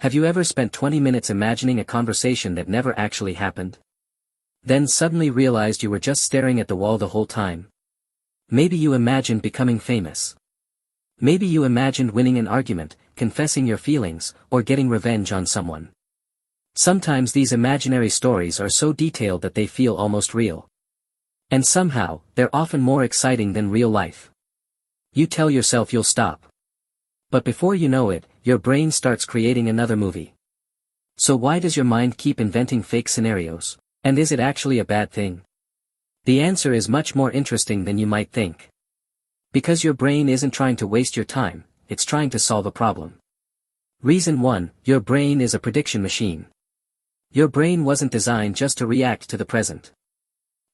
Have you ever spent 20 minutes imagining a conversation that never actually happened? Then suddenly realized you were just staring at the wall the whole time? Maybe you imagined becoming famous. Maybe you imagined winning an argument, confessing your feelings, or getting revenge on someone. Sometimes these imaginary stories are so detailed that they feel almost real. And somehow, they're often more exciting than real life. You tell yourself you'll stop. But before you know it, your brain starts creating another movie. So why does your mind keep inventing fake scenarios? And is it actually a bad thing? The answer is much more interesting than you might think. Because your brain isn't trying to waste your time, it's trying to solve a problem. Reason 1, your brain is a prediction machine. Your brain wasn't designed just to react to the present.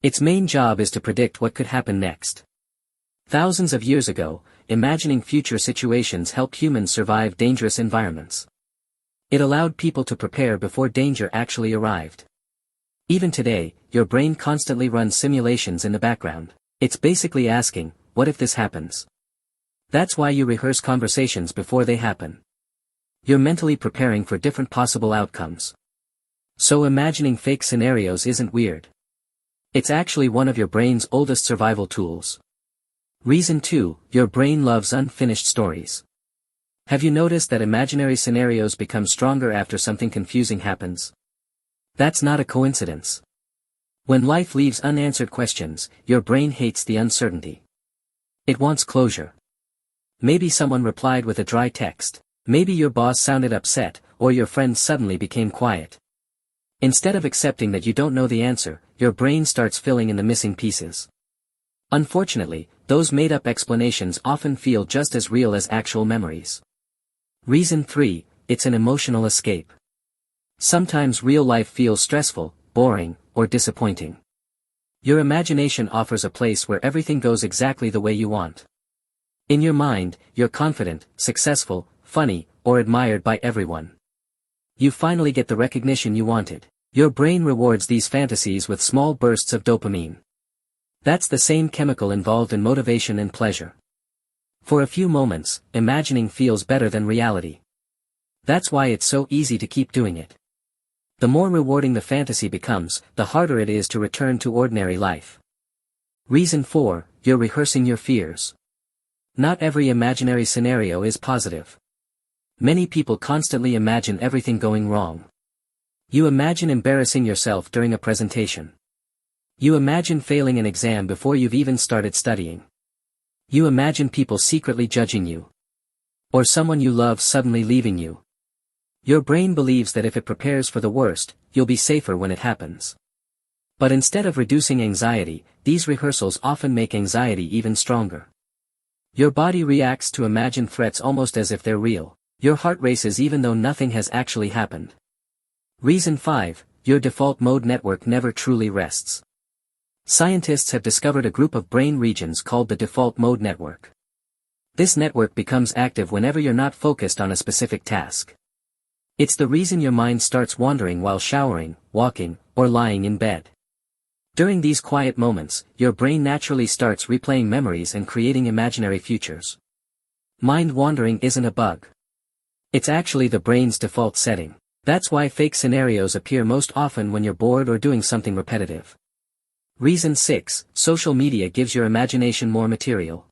Its main job is to predict what could happen next. Thousands of years ago, imagining future situations helped humans survive dangerous environments. It allowed people to prepare before danger actually arrived. Even today, your brain constantly runs simulations in the background. It's basically asking, what if this happens? That's why you rehearse conversations before they happen. You're mentally preparing for different possible outcomes. So imagining fake scenarios isn't weird. It's actually one of your brain's oldest survival tools. Reason 2, your brain loves unfinished stories. Have you noticed that imaginary scenarios become stronger after something confusing happens? That's not a coincidence. When life leaves unanswered questions, your brain hates the uncertainty. It wants closure. Maybe someone replied with a dry text, maybe your boss sounded upset, or your friend suddenly became quiet. Instead of accepting that you don't know the answer, your brain starts filling in the missing pieces. Unfortunately, those made-up explanations often feel just as real as actual memories. Reason 3, it's an emotional escape. Sometimes real life feels stressful, boring, or disappointing. Your imagination offers a place where everything goes exactly the way you want. In your mind, you're confident, successful, funny, or admired by everyone. You finally get the recognition you wanted. Your brain rewards these fantasies with small bursts of dopamine. That's the same chemical involved in motivation and pleasure. For a few moments, imagining feels better than reality. That's why it's so easy to keep doing it. The more rewarding the fantasy becomes, the harder it is to return to ordinary life. Reason 4, you're rehearsing your fears. Not every imaginary scenario is positive. Many people constantly imagine everything going wrong. You imagine embarrassing yourself during a presentation. You imagine failing an exam before you've even started studying. You imagine people secretly judging you. Or someone you love suddenly leaving you. Your brain believes that if it prepares for the worst, you'll be safer when it happens. But instead of reducing anxiety, these rehearsals often make anxiety even stronger. Your body reacts to imagined threats almost as if they're real. Your heart races even though nothing has actually happened. Reason 5, your default mode network never truly rests. Scientists have discovered a group of brain regions called the default mode network. This network becomes active whenever you're not focused on a specific task. It's the reason your mind starts wandering while showering, walking, or lying in bed. During these quiet moments, your brain naturally starts replaying memories and creating imaginary futures. Mind wandering isn't a bug. It's actually the brain's default setting. That's why fake scenarios appear most often when you're bored or doing something repetitive. Reason 6, social media gives your imagination more material.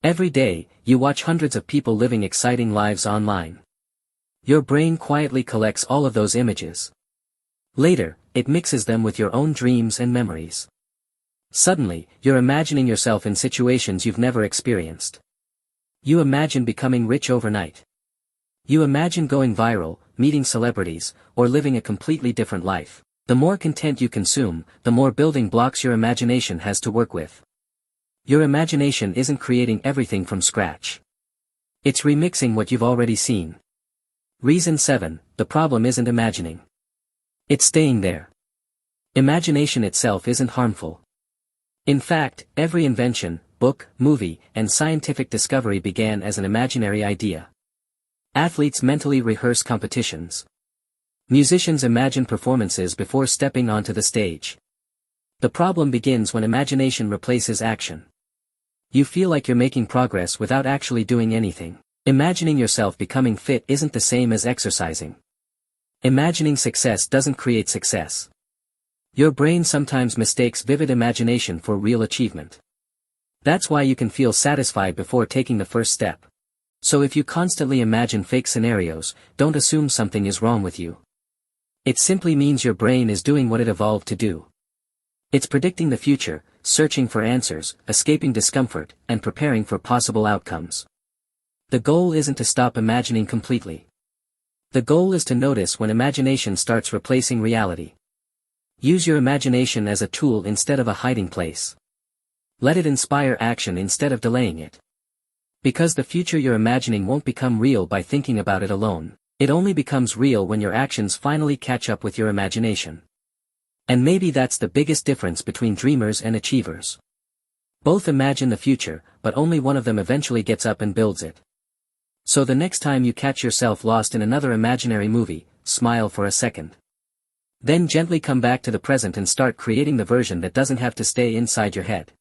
Every day, you watch hundreds of people living exciting lives online. Your brain quietly collects all of those images. Later, it mixes them with your own dreams and memories. Suddenly, you're imagining yourself in situations you've never experienced. You imagine becoming rich overnight. You imagine going viral, meeting celebrities, or living a completely different life. The more content you consume, the more building blocks your imagination has to work with. Your imagination isn't creating everything from scratch. It's remixing what you've already seen. Reason 7, the problem isn't imagining. It's staying there. Imagination itself isn't harmful. In fact, every invention, book, movie, and scientific discovery began as an imaginary idea. Athletes mentally rehearse competitions. Musicians imagine performances before stepping onto the stage. The problem begins when imagination replaces action. You feel like you're making progress without actually doing anything. Imagining yourself becoming fit isn't the same as exercising. Imagining success doesn't create success. Your brain sometimes mistakes vivid imagination for real achievement. That's why you can feel satisfied before taking the first step. So if you constantly imagine fake scenarios, don't assume something is wrong with you. It simply means your brain is doing what it evolved to do. It's predicting the future, searching for answers, escaping discomfort, and preparing for possible outcomes. The goal isn't to stop imagining completely. The goal is to notice when imagination starts replacing reality. Use your imagination as a tool instead of a hiding place. Let it inspire action instead of delaying it. Because the future you're imagining won't become real by thinking about it alone. It only becomes real when your actions finally catch up with your imagination. And maybe that's the biggest difference between dreamers and achievers. Both imagine the future, but only one of them eventually gets up and builds it. So the next time you catch yourself lost in another imaginary movie, smile for a second. Then gently come back to the present and start creating the version that doesn't have to stay inside your head.